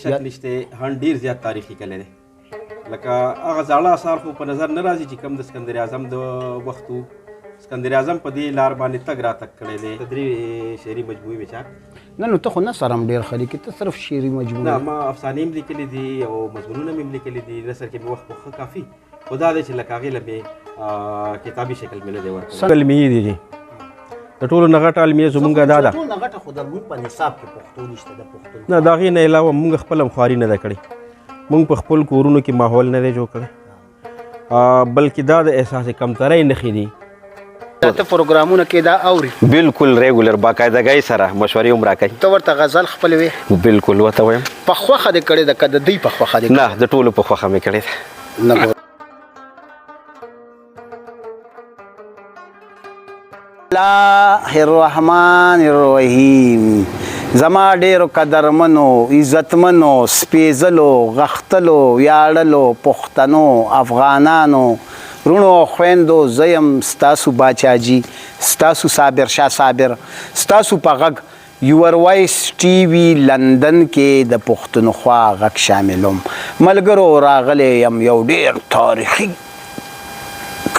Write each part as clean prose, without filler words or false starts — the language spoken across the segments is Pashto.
هیڅ شک نشته هند ډېر زیات تاریخي کلی دی لکه هغه زاړه اثار خو په نظر نه راځي چې کوم د اسکندر اعظم د وخت و اسکندر اعظم په دې لار باندې تګ راتګ کړی دی درې شعري مجموعې مې چاپ نه نو ته خو نثر هم ډېر ښه لیکې ته صرف شعري مجموعه نه ما افسانې هم لیکلي دي او مضمونونه مې هم لیکلي دي نثر کې مې وخت ښه کافي خو دا دی چې لکه هغې له مې کتابي شکل مې نه دی ورکړی علمیې دي د ټولو نه غټه علمیه زمونږ دا ده ټول نه غټه خو د موږ په نصاب کې پښتو نشته د پښتو نه د هغې نه علاوه مونږ خپله هم خواري نه ده کړې مونږ په خپل کورونو کې ماحول نه دی جوړ کړی بلکې دا د احساس کمترۍ نښې دي ته پروګرامونه کې دا اوري بالکل ریګولر باقاعدګۍ سره مشورې هم راکوي ته ورته غزل خپل وې بالکل ورته وایم په خوښه دې کړې ده که د دوی په خوښه دې نه د ټولو په خوښه مې کړې ده نه الله الرحمن الرحیم زما ډېرو قدرمنو عزتمنو سپېڅلو غښتلو ویاړلو پښتنو افغانانو رونو او خویندو زه یم ستاسو باچاجي ستاسو صابر شاه صابر ستاسو په غږ یور وایس ټي وي لندن کې د پښتونخوا غږ شاملوم ملګرو راغلی یم یو ډېر تاریخي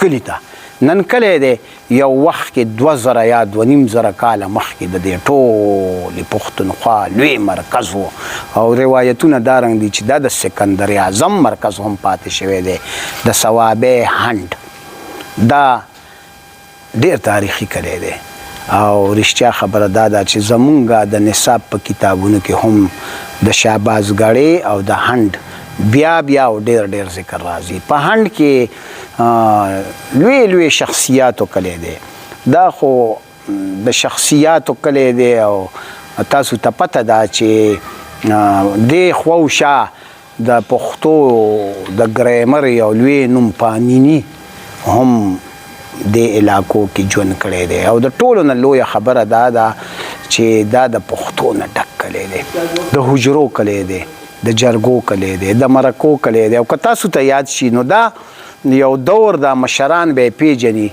کلي ته نن کلی دی یو وخت کې 2000 یا 2500 کاله مخکې د دې ټولې پښتونخوا لوی مرکز و او روایتونه دا رنګ دي چې دا د سکندر اعظم مرکز هم پاتې شوی دی د صوابع هند دا ډېر تاریخي کلی دی او رښتیا خبره دا ده چې زمونږ د نصاب په کتابونو کې هم د شهباز ګړې او د هند بیا او ډېر ذکر راځي په هند کې لوی شخصیاتو کلی دی دا خو د شخصیاتو کلی دی او تاسو ته پته ده چې دې خواوشا د پښتو د ګریمر یو لوی نوم پانیني هم دې علاقو کې ژوند کړی دی او د ټولو نه لویه خبره دا ده چې دا د پښتو نه ډک کلی دی د حجرو کلی دی د جرګو کلی دی د مرکو کلی دی او که تاسو ته یاد شي نو دا یو دور د مشران به پیژني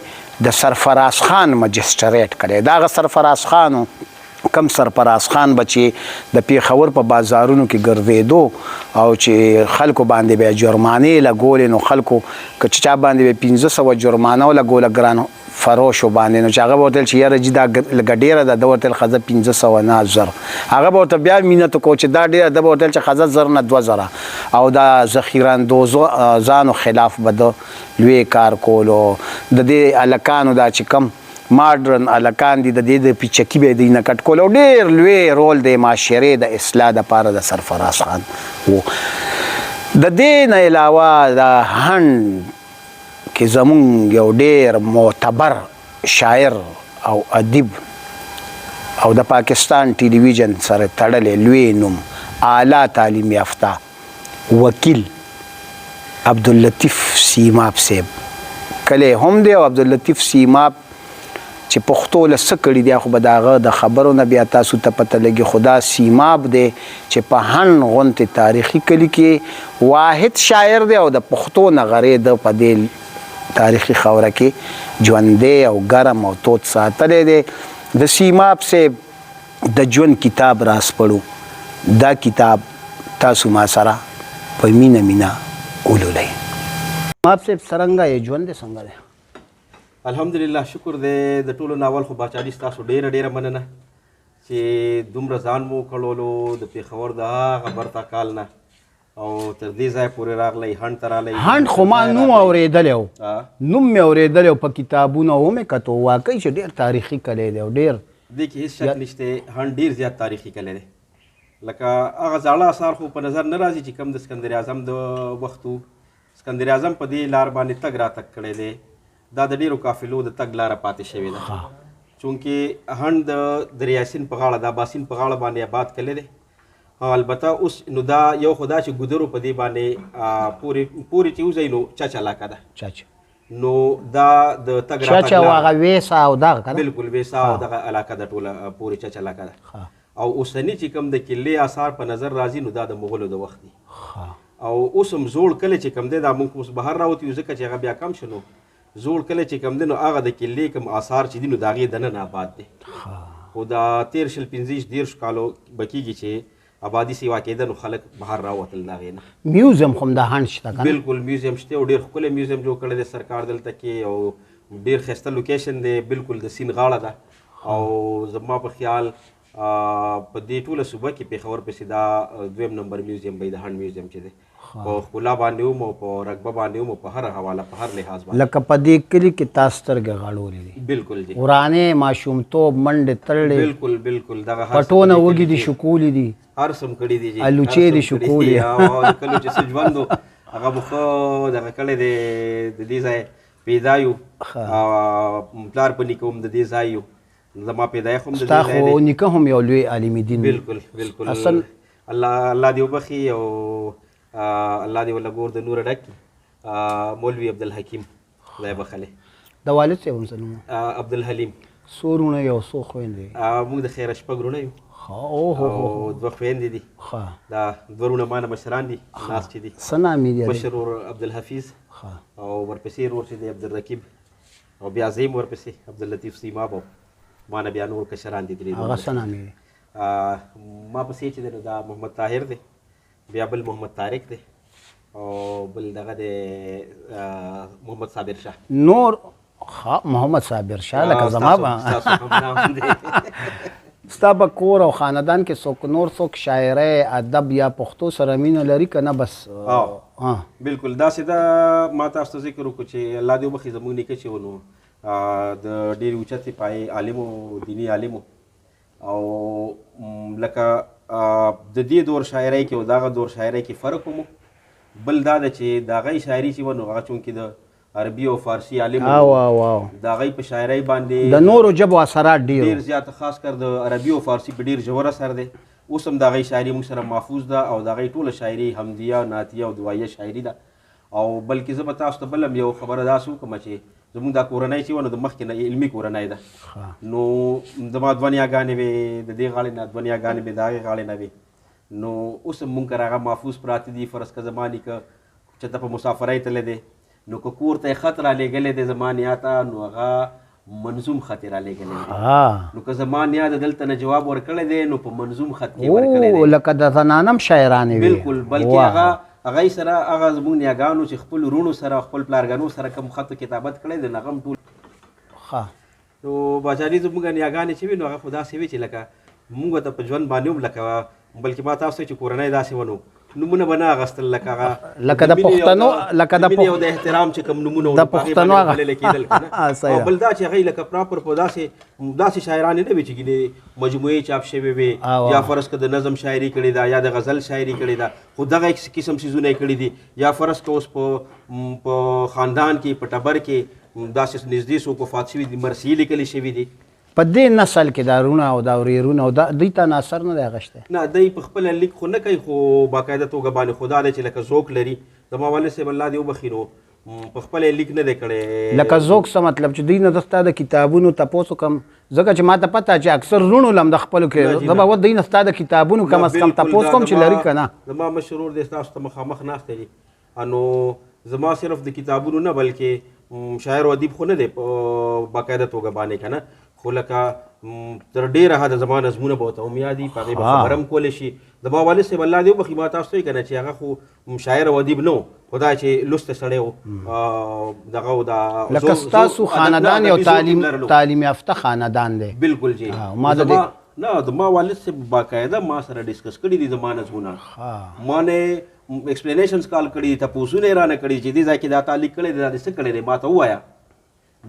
د سرفراز خان مجسټریټ کړی دا هغه سرفراز خانو کم سرفراز خان بچې د پیښور په بازارونو کې ګرځېدو او چې خلکو باندې به جرمانې لګولې نو خلکو که چا باندې به 500 جرمانه ولګوله ګران فروشو باندې نو چې هغه به ورته چې یاره جي دا لږه ډېره ده ده ورته ښځه 500 نه 1000 هغه به ورته بیا مینت وکړو چې دا ډېره ده به ورته چې ښځه 1000 نه 2000 او دا ذخیراندوزانو خلاف به د لوی کار کولو د دې هلکانو دا چې کم ماډرن هلکان دي د دې د پیچکي به یې نه کټ کول او ډېر لوی رول دی معاشرې د اصلاح دپاره د سرفراز خان و د دې نه علاوه د هند کې زمونږ یو ډېر معتبر شاعر او ادیب او د پاکستان ټلویزیون سره تړلی لوی نوم اعلی تعلیم یافته وکیل عبداللطیف سیماب صاحب کلی هم دی او عبداللطیف سیماب چې پښتو له څه کړي دي خو به د هغه د خبرو نه بیا تاسو ته پته لګي خو دا سیماب دی چې په هند غونتې تاریخي کلي کې واحد شاعر دی او د پښتو نغرې د په دې تاریخي خاوره کې ژوندی او ګرم او تود ساتلی دی د سیماب صاحب د ژوند کتاب راسپړو دا کتاب تاسو ما سره په مینه ولولئ سیماب صاحب څرنګه یې ژوند دی څنګه دی الحمدلله شکر دی د ټولو ناول خو باچاډي ستاسو ډېره مننه چې دومره ځان مو کړولو د پېښور د هغه برتا کال نه او تر دې ځای پورې راغلی هند ته راغلی هند خو ما نوم اورېدلی و نوم مې اورېدلی و په کتابونو ومې کتو واقعي چې ډېر تاریخي کلی دی او ډېر دې کې هېڅ شک نشته هند ډېر زیات تاریخي کلی دی لکه هغه زاړه اثار خو په نظر نه راځي چې کوم د اسکندر اعظم د وخت و اسکندر اعظم په دې لار باندې تګ راتګ کړی دی دا د ډېرو قافلو د تګ لاره پاتې شوې ده چونکې هند د دریاسین په غاړه د اباسین په غاړه باندې آباد کلی دی البته اوس نو دا یو خو دا چې ګودرو په دې باندې پورې چې وځئ نو چچ علاقه ده نو دا د تګ چچ او هغه ویسا او دغه بالکل ویسا او دغه علاقه ده ټوله پورې چچ علاقه ده او اوسني چې کوم د کلې آثار په نظر راځي نو دا د مغولو د وخت دي او اوس هم زوړ کلی چې کوم دی دا موږ اوس بهر راوتي ځکه چې هغه بیا کم شنو زوړ کلی چې کوم دی نو هغه د کلې کوم آثار چې دي نو د هغې دننه آباد دی خو دا 13 15 کالو به کېږي چې آبادي سیوا کېده نو خلک بهر راوتل د هغې نه. میوزیم خو همدا هنډ شته که نه؟ بالکل میوزیم شته او ډېر ښکلی میوزیم جوړ کړی دی سرکار دلته کې او ډېر ښایسته لوکیشن دی، بالکل د سیند غاړه ده او زما په خیال په دې ټوله صوبه کې پېښور پسې دا 2 نمبر میوزیم به د هنډ میوزیم چې دی په ښکلا باندې هم او په رقبه باندې هم او په هر حواله په هر لحاظ باندې. لکه په دې کلي کې تا سترګې غړولې دي. بالکل جی. ورانې ماشومتوب منډې تړلې. بالکل بالکل دغه پټونه وږي دي شکولې دي. هر سم کړي دي جی. الوچې دي شکولې. او کله چې څه ژوند هغه مو ښه دغه کړی دی د دې ځای پیدا یو پلار په نیکه هم د دې ځای یو زما پیدایښت هم د دې ځای دی. ستا خو نیکه هم یو لوی عالم دین. بالکل بالکل. اصل الله دې وبخي او الله دې ولا ګور د نور ډک مولوي عبدالحکیم خدای بخلي. د والد صاحب هم څه نوم؟ عبدالحلیم. څو وروڼه یو څو خویندې؟ موږ د خیره 6 وروڼه یو او 2 خویندې دي. دا 2 وروڼه ما نه مشران دي ناست دي. څه نام یې دی؟ مشر ورور عبدالحفیظ او ورپسې ورور چې دی عبدالرقیب او بیا زه یم ورپسې عبداللطیف سیماب او ما نه بیا نور کشران دي درې. هغه څه نام یې دی؟ ما پسې چې دی نو دا محمد طاهر دی، بیا بل محمد طارق دی او بل دغه دی محمد صابر شاه. نور محمد صابر شاه لکه زما به ستا په کور او خاندان کې څوک نور څوک شاعرۍ ادب یا پښتو سره مینه لري که نه بس؟ بالکل داسې ده. ما تاسو ته ذکر وکړو چې الله دې وبخي زموږ نیکه چې و نو د ډېرې اوچتې پایې عالم و، دیني عالم و او لکه د دې دور شاعرۍ کې او دغه دور شاعرۍ کې فرق و. بل دا ده چې د هغې شاعري چې و نو هغه چونکې د عربي او فارسي عالم و، د هغې په شاعرۍ باندې د نورو ژبو اثرات ډېر زیات، خاص کر د عربي او فارسي په ډېر ژور اثر دی. اوس هم د هغې شاعري موږ سره محفوظ ده او د هغې ټوله شاعري حمدیه نعتیه او دعایه شاعري ده. او بلکې زه به تاسو ته بل هم یو خبره داسې وکړم چې زموږ دا کورنۍ چې وه نو د مخکې نه علمي کورنۍ ده. نو زما 2 نیاګانې وې د دې غاړې نه، 2 نیاګانې مې د هغې غاړې نه وې. نو اوس هم مونږ کره هغه محفوظ پراته دي. فرض که زما نیکه چېرته په مسافرۍ تللی دی نو که کور ته یې خط رالیږلی دی زما نیا ته نو هغه منظوم خط یې رالیږلی دی. نو که زما نیا د دلته نه جواب ورکړی دی نو په منظوم خط کې ورکړی دی. لکه د زنانه هم شاعرانې وې. بالکل. بلکې هغه سره هغه زموږ نیاګانو چې خپل وروڼو سره خپل پلارګانو سره کوم خط کتابت کړی دی نو هغه هم ټول. نو باچاني زموږ نیاګانې چې وي نو هغه خو داسې وي چې لکه مونږ ته په ژوند باندې هم لکه بلکې ما تاسو چې کورنۍ داسې ونو نومونه به نه اخیستل لکه هغه لکه د پښتنو لکه د مینې او د احترام چې کوم نومونه د پښتنو هغه بللی کېدل که نه. او بل دا چې هغوی لکه پراپر په داسې شاعرانې نه وي چې ګینې مجموعې چاپ شوې وي یا فرض که د نظم شاعري کړې ده یا د غزل شاعري کړې ده خو دغه قسم څیزونه یې کړي دي. یا فرض که اوس په خاندان کې په ټبر کې داسې نږدې څوک وفات شوي دي مرثیې لیکلې شوي دي. په دې نسل کې دا رونه او دا ورېرونه او دوی ته اثر نه دی اخیستی؟ نه دوی په خپله لیک خو نه کوي خو باقاعده توګه باندې خو دا دی چې لکه ذوق لري. زما والد صاحب الله دې وبخي نو په خپله لیک نه دی کړی. لکه ذوق څه مطلب چې دوی نه د ستا د کتابونو تپوس وکړم ځکه چې ما ته پته چې اکثر رونو لم د خپلو کې زه به دوی نه ستا د کتابونو کم از کم تپوس کوم چې لري که نه. زما مشرور دی ستاسو ته مخامخ ناستی دی. نو زما صرف د کتابونو نه بلکې شاعر و ادیب خو نه دی په باقاعده توګه باندې که نه خو لکه تر ډېره حده زما نظمونه به ورته هم یاد وي په هغې به خبره هم کولی شي. زما والد صاحب الله دې وبخي ما تاسو ته وایي که نه چې هغه خو شاعر او ادیب نه و خو دا چې لوستی سړی و دغه و دا لکه ستاسو خاندان یو تعلیم یافته خاندان دی. بالکل جی. نه زما والد صاحب باقاعده ما سره ډسکس کړي دي زما نظمونه. ما نه ایکسپلینیشنز کال کړي دي تپوسونه یې رانه کړي چې دې ځای کې دا تعلیق کړی دی دا دې څه کړی دی ما ته ووایه.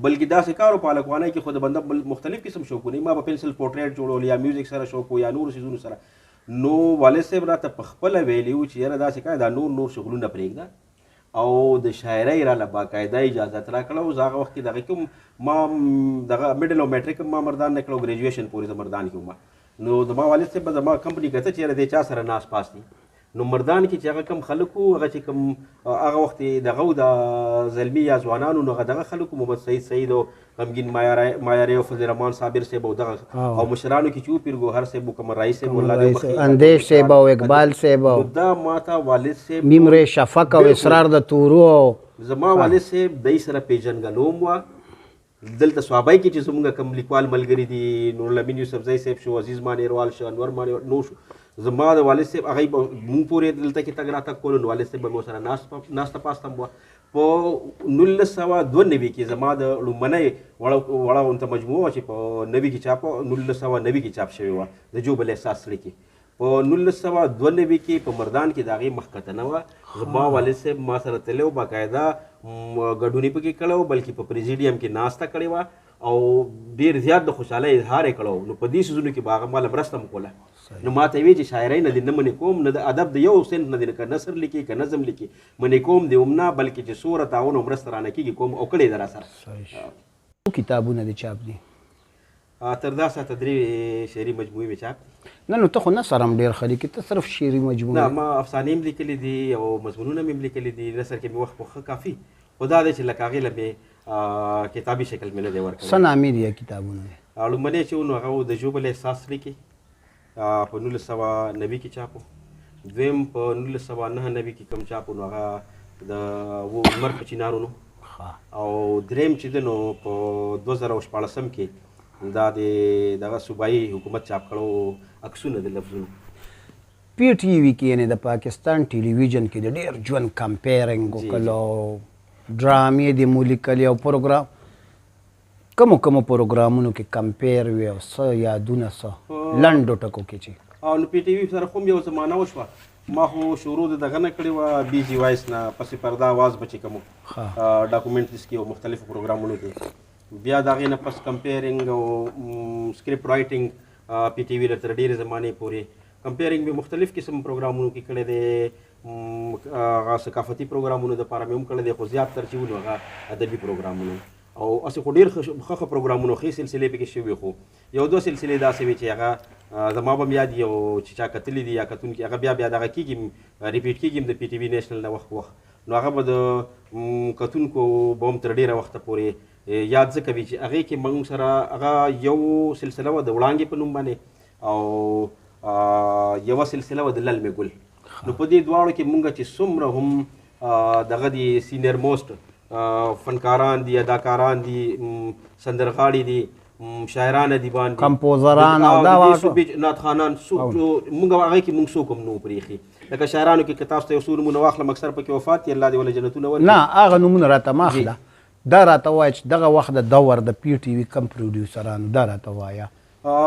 بلکې داسې کار په هلکوانۍ کې خو د بنده مختلف قسم شوقونه ما به پنسل پورټریټ جوړول یا میوزیک سره شوق یا نورو څیزونو سره. نو والد صاحب راته په خپله ویلي وو چې یاره داسې کار دا نور شغلونه پرېږده او د شاعرۍ راله باقاعده اجازت راکړه. اوس هغه وخت کې دغه کوم ما دغه میډل او میټریک ما مردان نه کړه ګریجویشن پورې د مردان کې وم. نو زما والد صاحب به زما کمپني کته چې یاره دې چا سره ناس پاس دي نو مردان کې چې هغه کم خلک وو هغه چې کوم هغه وخت دغه و د زلمي یا ځوانانو نو هغه دغه خلک محمد سعید او غمګین مایارې او فضل رحمان صابر صاحب او دغه او مشرانو کې چې و پیر ګوهر صاحب او قمر رئیس صاحب الله دې وبخي اندیش صاحب او اقبال صاحب دا ماته والد صاحب میمرې شفق او اسرار د تورو زما والد صاحب دای سره پیژنګلوم وه دلته صحابای کې چې زموږ کوم لیکوال ملګري دي نور الامین یوسفزی صاحب شو، عزیز مانیروال شو، انور مانیروال شو، زما د والد صاحب هغه مونږ پورې دلته کې تګ راتګ کولو، نو والد صاحب به مو سره ناسته پاسته هم وه. په 1992 کې زما د لومړنۍ وړه غونته مجموعه چې په 90 کې چاپ 1990 کې چاپ شوې وه د جوبل احساس زړه کې، په 1992 کې په مردان کې د هغې مخکته نه وه. زما والد صاحب ما سره تللی و، باقاعده ګډون پکې کړی و، بلکې په پریزیډیم کې ناسته کړې وه او ډېر زیات د خوشحالۍ اظهار یې کړی و. نو په دې څیزونو کې به هغه ماله مرسته هم کوله. نو ما ته ویې چې شاعرۍ نه دې نه منې کوم، نه د ادب د یو سنت نه دې که نثر لیکي که نظم لیکي منې کوم دې هم نه، بلکې چې څومره تعاون او مرسته رانه کېږي کوم، او کړې ده را سره. کتابونه دې چاپ دي؟ تر دا ساعته 3 شعري مجموعې مې چاپ دي. نه نو ته خو نثر هم ډېر ښه لیکي، ته صرف شعري مجموعه؟ نه، ما افسانې هم لیکلي دي او مضمونونه مې هم لیکلي دي. نثر کې مې وخت ښه کافي، خو دا دی چې لکه هغې له مې کتابي شکل مې نه دی ورکړی. څه نامې دي کتابونه؟ لومړنی چې و نو هغه د ژوبل احساس لیکي په 1990 کې چاپ و. دویم په 1999 کې کوم چاپ و نو هغه د لمر په چینارو نو. او دریم چې دی نو په 2014 کې دا د دغه صوبایي حکومت چاپ کړو عکسونه د لفظونو. پی ټي وي کې یعنې د پاکستان ټلویزیون کې د ډېر ژوند کمپیرنګ وکړو، ډرامې دې مو لیکلي او پروګرام کومو پروګرامونو کې کمپیر وي او څه یادونه څه لنډو ټکو کې چې؟ او نو پی ټي وي سره خو یو زمانه وشوه، ما خو شروع د دغه نه کړې وه بي جي وایس نه، پسې پرده آواز به چې کوم ډاکومنټریز کې او مختلفو پروګرامونو کې، بیا د هغې نه پس کمپیرنګ او سکرپټ رایټنګ پی ټي وي له تر ډېرې زمانې پورې کمپیرنګ مې مختلف قسم پروګرامونو کې کړی دی. هغه ثقافتي پروګرامونو دپاره مې هم کړی دی، خو زیات تر چې ونو هغه ادبي پروګرامونو او هسې خو ډېر ښه پروګرامونو ښې سلسلې پکې شوي، خو یو دوه سلسلې داسې وې چې هغه زما به هم یاد دي او چې چا کتلي دي یا کتونکي هغه بیا دغه کېږي ریپیټ کېږي د پی ټي وي نیشنل نه وخت نو هغه به د کتونکو به هم تر ډېره وخته پورې یاد ځکه وي چې هغې کې موږ سره هغه یو سلسله وه د وړانګې په نوم باندې او یوه سلسله وه د للمې ګل. نو په دې دواړو کې موږ چې څومره هم دغه دي سینیر موسټ فنکاران دي، اداکاران دي، سندرغاړي دي، شاعران ادیبان دي، کمپوزران او دا نعتخوانان، موږ هغې کې موږ څوک هم نه وو پرېښي. لکه شاعرانو کې که تاسو ته یو څو نومونه واخلم، اکثر پکې وفات دي، الله دې ولې جنتونه ورکړي. نه هغه نومونه راته مه اخله، دا راته وایه چې دغه وخت د دور د پی ټي وي کم پروډیوسرانو دا راته وایه.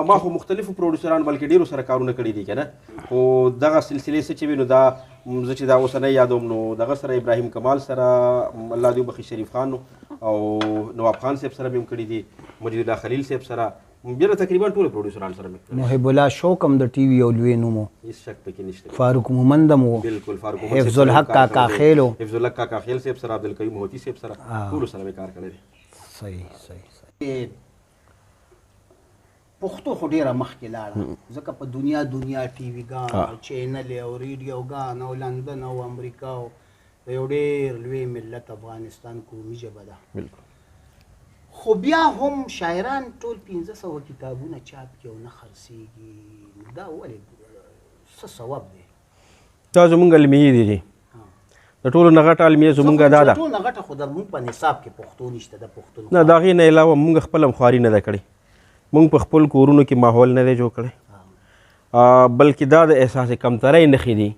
ما خو مختلفو پروډیوسرانو بلکې ډېرو سره کارونه کړي دي که نه، خو دغه سلسلې څه چې وي نو دا زه چې دا اوسنی یادوم نو دغه سره ابراهیم کمال سره الله دې وبخي شریف خان او نواب خان صاحب سره مې هم کړي دي، مجید الله خلیل صاحب سره، بیا تقریبا ټول پروډیوسران سره مې. محب الله شوق هم د ټي وي یو لوی نوم و، هېڅ شک پکې نشته. فاروق مومند هم و، بالکل فاروق حفظ الحق کاکا خیل و، حفظ الحق کاکا خیل صاحب سره، عبدالکریم هوتي صاحب سره، ټولو سره مې کار کړی دی. صحیح. پښتو خو ډېره مخکې لاړه، ځکه په دنیا ټي وي ګان او چینل او ریډیو ګان او لندن او امریکا او د یو ډېر لوی ملت افغانستان قومي ژبه ده. خو بیا هم شاعران ټول 1500 کتابونه چاپ کړي او نه خرڅېږي، دا ولې څه سبب دی؟ دا زمونږ علمیې دي، د ټولو نه غټه علمیه زمونږ دا ده. ټول نه غټه خو در مونږ په نصاب کې پښتو نشته، د پښتون نه د هغې نه علاوه مونږ خپله هم خواري نه ده کړې، مونږ په خپل کورونو کې ماحول نه دی جوړ کړی، بلکې دا د احساس کمترۍ نښې دي.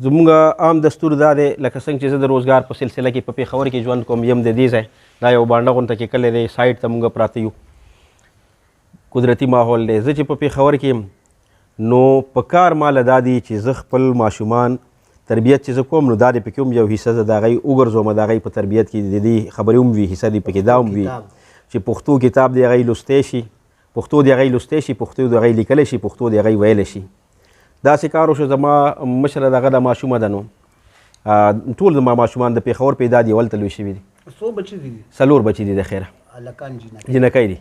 زمونږ عام دستور دا دی لکه څنګه چې زه د روزګار په سلسله کې په پېښور کې ژوند کوم، یم د دې ځای دا یو بانډه غونته کې کلی دی، سایډ ته مونږ پراته یو، قدرتي ماحول دی. زه چې په پېښور کې یم نو په کار ماله دا دی چې زه خپل ماشومان تربیت چې زه کوم نو دا دی پکې هم یو حصه زه د هغوی وګرځوم، د هغوی په تربیت کې د دې خبرې هم وي، حصه دی پکې دا هم وي چې پښتو کتاب دی هغوی لوستی شي، پښتو دی هغوی لوستی شي، پښتو دی هغوی لیکلی شي، پښتو دی هغوی ویلی شي. داسې کار وشو. زما مشره دغه د ماشومه ده، نو ټول زما ماشومان د پېښور پیدا دي، ولته لوی شوي دي. څو بچي دي؟ 4 بچي دي د خیره، هلکان جنکۍ دي.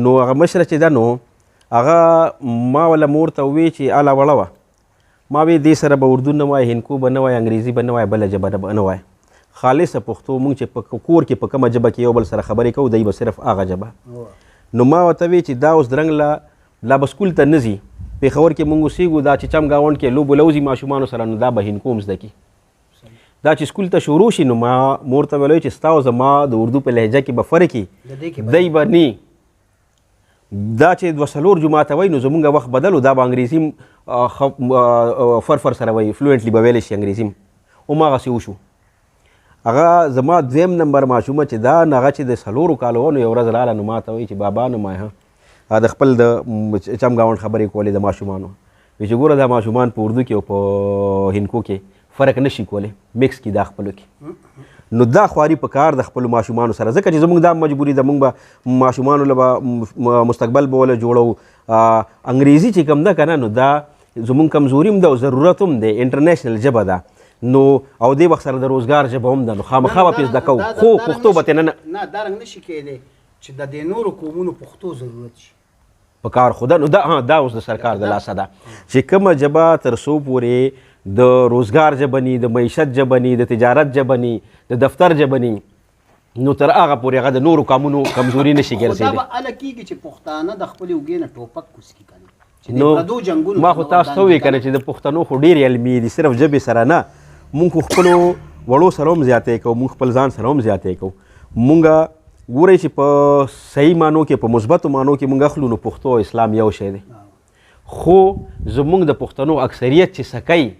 نو هغه مشره چې ده نو هغه ما وله مور ته ووی چې اله وړه وه، ما وی دې سره به اردو نه وایي، هندکو به نه وایي، انګریزي به نه وایي، بله ژبه به نه وایي، خالصه پښتو. مونږ چې په کور کې په کومه ژبه کې یو بل سره خبرې کوو دی به صرف هغه ژبه. نو ما ورته وی چې دا اوس درنګ لا به سکول ته نه ځي، پېښور کې مونږ اوسېږو، دا چې چم ګاونډ کې لوبو لوځي ماشومانو سره، نو دا به هندکو هم زده کړي. دا چې سکول ته شروع شي نو ما مور ته ویل چې ستا او زما د اردو په لهجه کې به فرق وي دی به نی دا چې 2 جماعته وایي نو زمونږ وخت بدل دا به انګریزي فرفر سره وایي فلوئنټلی به ویلی شي انګریزي هماغسې وشو هغه زما 2 نمبر ماشومه چې دا هغه چې د 4 کالو نو یو ورځ راله نو ما ته وایي چې بابا نو ما د خپل د چمګاونډ خبرې کولې د ماشومانو وایي چې ګوره دا ماشومان په اردو کې او په هندکو کې فرق نشي کولی مکس کړي دا خپلو کې نو دا خواري په کار د خپلو ماشومانو سره ځکه چې زموږ دا مجبوري ده موږ به ماشومانو له به مستقبل به وله جوړو انګریزي چې کوم ده که نه نو دا زموږ کمزوري هم ده او ضرورت هم دی انټرنیشنل ژبه ده نو او دې وخت سره د روزګار ژبه هم ده نو خامخا به پې زده کوو خو پښتو به ترې نه دا رنګ نشي کېدی چې د دې نورو قومونو پښتو ضرورت شي په کار خو ده نو دا اوس د سرکار د لاسه ده چې کومه ژبه تر څو پورې د روزګار ژبه ني د معیشت ژبه ني د تجارت ژبه ني د دفتر ژبه ني نو تر هغه پورې هغه د نورو قومونو کمزوري نشي ګرځېدی دا به هله کېږي چې پښتانه د خپلې اوږې نه ټوپک کوز کړي که نه نو ما خو تاسو ته ووایي که نه چې د پښتنو خو ډېرې علمي دي صرف ژبې سره نه مونږ خو خپلو وړو سره هم زیاتی کوو مونږ خپل ځان سره هم زیاتی کوو مونږ ګورئ چې په صحیح معنو کې په مثبتو معنو کې مونږ اخلو نو پښتو او اسلام یو شی دی خو زمونږ د پښتنو اکثریت چې څه کوي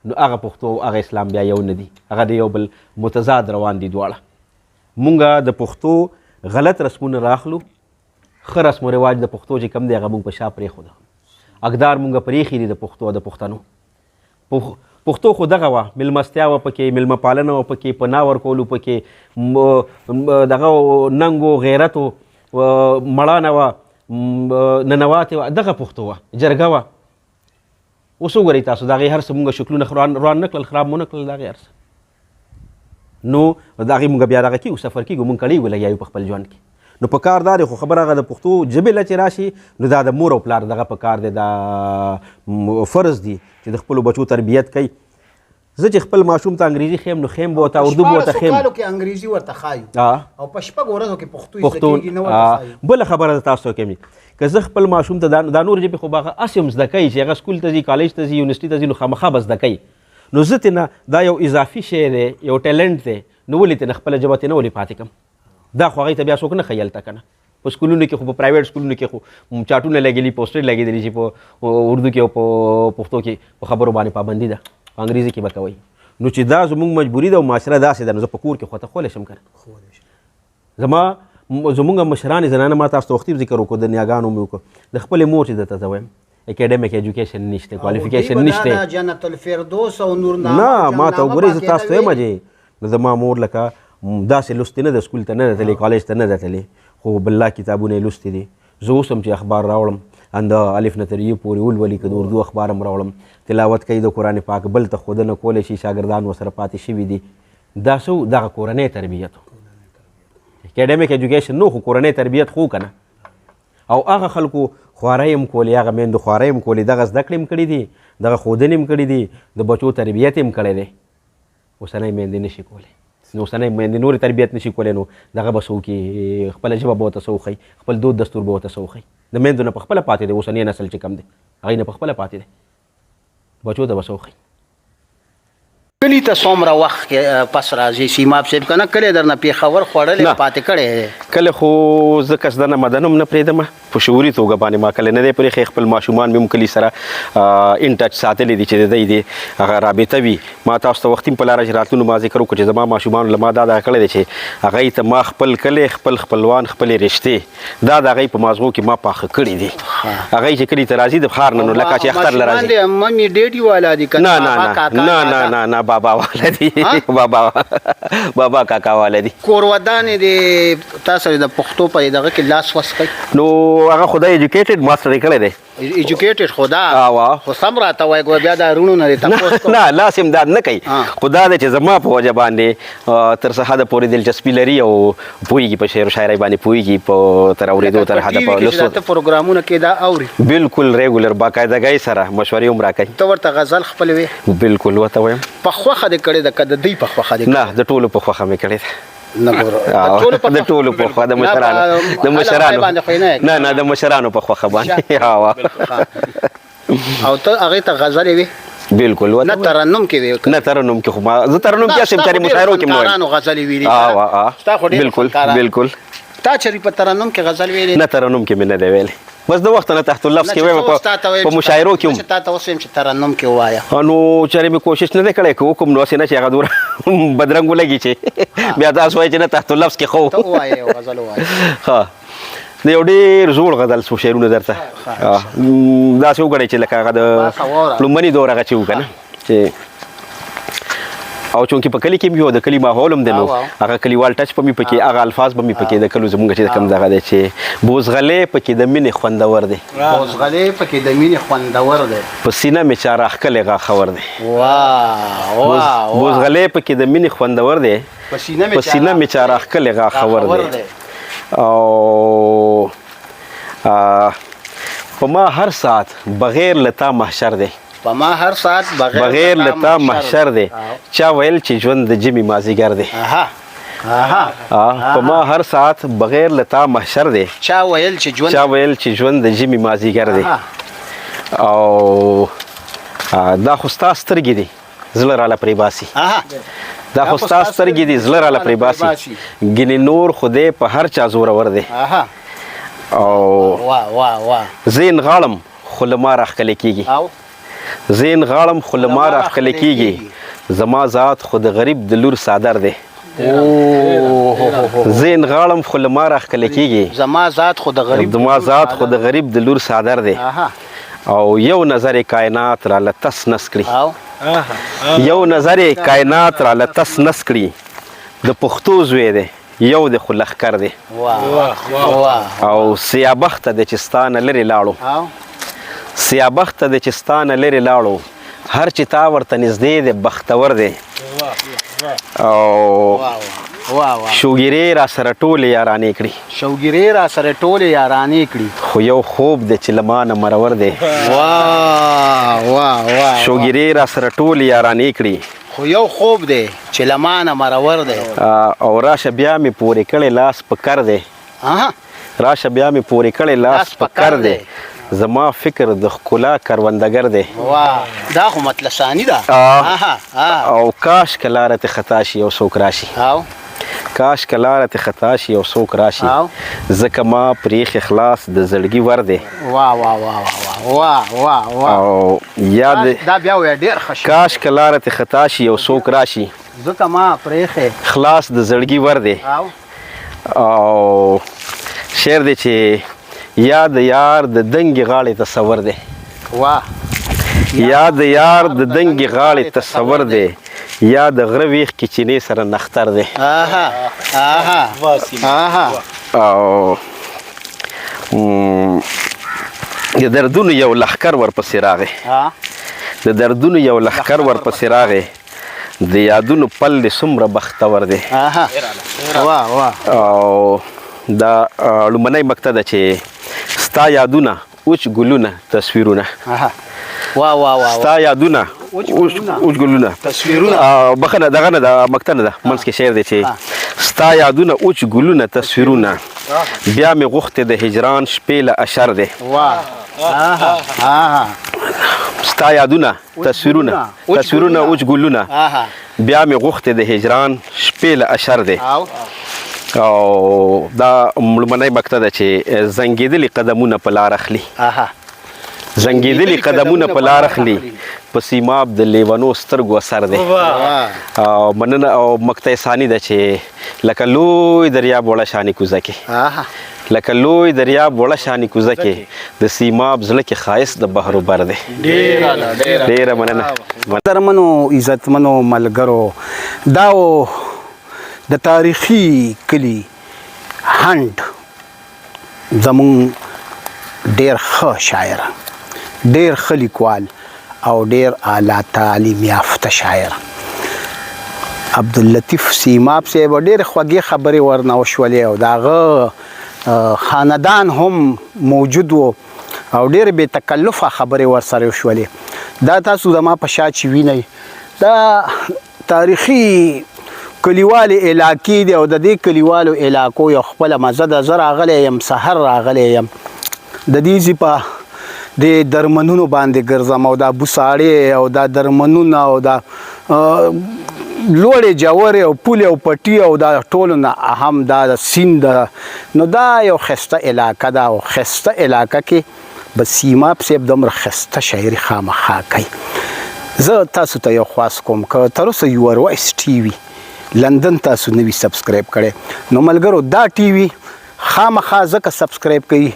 نو هغه پښتو او هغه اسلام بیا یو نه دي هغه د یو بل متضاد روان دي دواړه مونږ د پښتو غلط رسمونه راخلو ښه رسم و رواج د پښتو چې کوم دی هغه مونږ په شا پرېښوده اقدار مونږ پرېښي دي د پښتو د پښتنو پښتو خو دغه وه میلمستیا وه پکې میلمه پالنه وه پکې پناه ورکولو پکې دغه ننګ و غیرت و مړانه وه ننواتې وه دغه پښتو وه جرګه وه اوس وګورئ تاسو د هغې هر څه مونږ شکلونه روان نه کړل خراب مو نه کړل د هغې هر څه نو د هغې مونږ بیا دغه کېږو سفر کېږو مونږ کړی ولګیایو په خپل ژوند کې نو په کار دا دی خو خبره هغه د پښتو ژبې له چې راشي نو دا د مور او پلار دغه په کار دی دا فرض دی چې د خپلو بچو تربیت کوي زه چې خپل ماشوم ته انګریزي ښیم نو ښیم به ورته اردو به ورته ښیم کالو کې انګریزي ورته ښایو او په 6 ورځو کې پښتو زده کېږي نه ورته ښایو بله خبره ده تاسو ته کوم که زه خپل ماشوم ته دا نور ژبې خو به هغه هسې هم زده کوي چې هغه سکول ته ځي کالج ته ځي یونیورسټي ته ځي نو خامخا به زده کوي نو زه ترېنه دا یو اضافي شی دی یو ټیلنټ دی نو ولې ترېنه خپله ژبه ترې نه ولې پاتې کړم دا خو هغې ته بیا څوک نه ښیي هلته که نه په سکولونو کې خو په پرایویټ سکولونو کې خو چاټونه لګېلي پوسټر لګېدلي چې په اردو کې او په پښتو کې په خبرو باندې پابندي ده په انګریزي کې به کوئ نو چې دا زموږ مجبوري ده او معاشره داسې ده نو زه په کور کې خو ته خولی شم که زموږ مشرانې زنانه ما تاسو ته وختي ذکر وکړو د نیاګانو مې وکړو د خپلې مور چې درته زه وایم اکیډمیک ایجوکیشن نشته کوالیفیکیشن نشته جنت الفردوس او نور نه ما ته وګورئ زه تاسو ته یم اجې نو زما مور لکه داسې لوستې نه ده سکول ته نه ده تللی کالج ته نه ده تللی خو بالله کتابونه یې لوستي دي زه اوس هم چې اخبار راوړم د الف نه تر یې پورې ولولي که د اردو اخبار هم راوړم تلاوت کوي د قرآن پاک بل ته ښودنه کولی شي شاګردان ورسره پاتې شوي دي دا څه دغه کورنۍ تربیت اکیډمیک ایجوکیشن نو خو کورنۍ تربیت خو که نه او هغه خلکو خوارۍ هم کولې هغه میندو خوارۍ هم کولې دغه زده کړې هم کړي دي دغه ښودنې هم کړي دي د بچو تربیت هم کړی دی اوسنۍ میندې نشي کولی نو اوسنۍ میندې نورې تربیت نشي کولی نو دغه به څه وکړي خپله ژبه به ورته څه وښیي خپل دود دستور به ورته څه وښیي د میندو نه په خپله پاتې دی اوسنی نسل چې کم دی هغوی نه په خپله پاتې دی بچو ته به څه وښیي کلی ته څومره وخت پس راځي سیماب صاحب که نه کلی درنه پېښور خوړلی پاتې کړی کله خو زه کس دنه مدن هم نه پرېږدم په شعوري توګه باندې ما کله نه دی پرېښی خپل ماشومان مې هم کلي سره ان ټچ ساتلی دي چې د دی دی هغه رابطه وي ما تاسو ته وختي په لاره چې راتلو نو ما ذکر وکړو چې زما ماشومانو له ما دا کړی دی چې هغوی ته ما خپل کلی خپل خپلوان خپلې رشتې دا د هغوی په مازغو کې ما پاخه کړي دي هغوی چې کلي ته راځي د ښار نه نو لکه چې اختر له راځي ممي ډېډي والا دي نه بابا والا دي بابا کاکا والا دي کور ودانې د تاسو د پښتو په دغه کې لاس وس کوي نو هغه خدای ایجوکیټډ ماستر یې کړی دی ایجوکیټډ خدا خو سم راته وایي بیا دا رونو نه دی تاسو نه لاس امداد نه کوي خدا دې چې زما په وجه باندې تر څه حده پورې دلچسپي لري او پوهېږي په شعر و شاعرۍ باندې پوهېږي په تر اورېدو تر حده په لوستو پروګرامونه کې دا اوري بالکل ریګولر باقاعدګۍ سره مشورې هم راکوي ته ورته غزل خپل وې بالکل ورته وایم په خوښه دې کړې ده که د دوی په خوښه دې نه د ټولو په خوښه مې کړې ده د ټولو په خوښه د مشرانو نه د مشرانو په خوښه باندې او ته هغې ته غزلې وې بالکل نه ترنم کې دی نه ترنم کې خو ما زه ترنم کې اسم ترې مشاعرو کې مو کارانو غزل ویلي تا خو بالکل بالکل تا چری په ترنم کې غزل ویلي نه ترنم کې مې نه دی ویلي بس د وخت نه تحت اللفظ کې وایم په مشاعرو کې هم تا ته وسیم چې ترنم کې وایا نو چرې مې کوشش نه کړې کوم نو سینه چې هغه دور بدرنګ لګي چې بیا تاسو وایي چې نه تحت اللفظ کې خو ته وایې غزل وایې ها د یو ډېر زوړ غزل څو شعرونه درته داسې وګڼئ چې لکه هغه د لومړني دور هغه چې و که نه چې او چونکې په کلي کې مې یو د کلي ماحول هم دی نو هغه کلیوال ټچ به مې پکې هغه الفاظ به مې پکې د کلو زمونږ چې کوم دغه دی چې بوزغلې پکې د مینې خوندور دی بوزغلې پکې د مینې خوندور دی په سینه مې چا راښکلی غاښور دی بوزغلې پکې د مینې خوندور دی په سینه مې چا راښکلی غاښور دی او په ما هر ساعت بغیر لتا محشر دی په ما هر ساعت بغیر لتا محشر دی چا ویل چې ژوند د جمی مازیګر دی په ما هر ساعت بغیر لتا محشر دی چا ویل چې ژوند د جمی مازیګر دی او دا خو ستا سترګې دي زړه راله پرې باسي دا خو ستا سترګې دي زړه راله پرې باسي ګینې نور خدای په هر چا زورور دی او زین غاړم خو له ما راښکلی کېږي زین غاړم خو له ما راښکلی کېږي زما ذات خو د غریب د لور صادر دی زین غاړم خو له ما راښکلی کېږي زما ذات خو د غریب د لور صادر دی او یو نظر کائنات را لتس نس کړي یو نظر کائنات را لتس نس کړي د پښتو زوی دی یو د خو لښکر دی او سیابخته دی چې ستا نه لرې لاړو سیابخته دی چې ستا نه لرې لاړو هر چې تا ورته نږدې دی بختور دی او شوګیرې را سره ټولې یارانې کړي خو یو خوب دی چې له ما نه مرور دی شوګیرې را سره ټولې یارانې کړي خو یو خوب دی چې له ما نه مرور دی او راشه بیا مې پورې کړی لاس په کر دی راشه بیا مې پورې کړی لاس په کر دی زما فکر د ښکلا کروندګر دی دا خو مطلب ثاني ده او کاش که لاره ته خطا شي یو څوک راشي کاش که لاره ته خطا شي یو څوک راشي ځکه ما پرېښ اخلاص د زړګي ور دی او یاد کاش که لاره ته خطا شي یو څوک راشي ځکه ما پرېښ خلاص د زړګي ور دی او شعر دی چې یا د یار د دنګې غاړې تصور دی یا د یار د دنګې غاړې تصور دی یا د غره ویښ کې چینې سره نختر دی او د دردونو یو لښکر ورپسې راغی د دردونو یو لښکر ورپسې راغی د یادونو پل دې څومره بختور دی او دا لومړنی مقطع ده چې ستا یادونه اوچ ګلونه تصویرونه ستا یادونه اوچ ګلونه بخنه دغه نه ده مقطع نه ده منځ کې شعر دی چې ستا یادونه اوچ ګلونه تصویرونه بیا مې غوښتې د هجران شپې له اشر دی ستا یادونه تصویرونه اوچ ګلونه بیا مې غوښتې د هجران شپې له اشر دی او دا لومړنی مقطع ده چې زنګېدلي قدمونه په لار اخلي زنګېدلي قدمونه په لار اخلي په سیماب د لیونو سترګو اثر دی او مننه او مقطع ثاني ده چې لکه لوی دریاب وړه شانې کوزه کې لکه لوی دریاب وړه شانې کوزه کې د سیماب زړه کې ښایست د بحر بر دی ډېره مننه محترمانو عزتمنو ملګرو دا د تاریخي کلي هنډ زمون ډېر ښه شاعر ډېر ښه لیکوال او ډېر اعلی تعلیم یافته شاعر عبداللطیف سیماب صاحب ډېرې خوږې خبرې ورنه وشولې او د هغه خاندان هم موجود و او ډېرې بې تکلفه خبرې ورسره وشولې دا تاسو زما په شا چې وینئ دا تاریخي کلیوالې علاقې دي او د دې کلیوالو علاقو یو خپله مزه ده زه راغلی یم سحر راغلی یم د دې ځي په د درمنونو باندې ګرځم او دا بوساړې او دا درمنونه او دا لوړې جوړې او پولې او پټي او دا ټولو نه اهم دا د سیند نو دا یو ښایسته علاقه ده او ښایسته علاقه کې به سیماب صاحب دومره ښایسته شاعري خامخا کوي. زه تاسو ته یو خواست کوم که تر اوسه یور وایس ټي وي لندن تاسو نوي سبسکرایب کړئ نو ملګرو دا ټي وي خامخا ځکه سبسکرایب کوي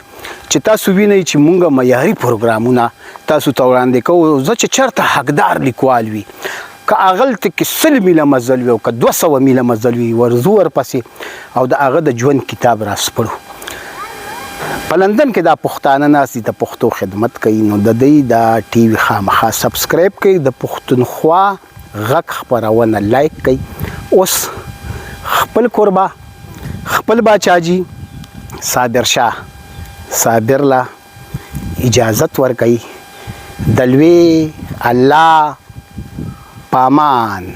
چې تاسو وینئ چې مونږ معیاري پروګرامونه تاسو ته وړاندې کوو. زه چې چېرته حقدار لیکوال وي که هغلته کې 100 میله مزل وي او که 200 میله مزل وي ورځو ورپسې او د هغه د ژوند کتاب راسپړو. په لندن کې دا پښتانه ناست دي د پښتو خدمت کوي نو د دوی دا ټي وي خامخا سبسکرایب کوي. د پښتونخوا غږ خپرونه لایک کوي. اوس خپل کوربه خپل باچاجي صابر شاه صابر لا اجازت ورکوي. دلوي الله پامان.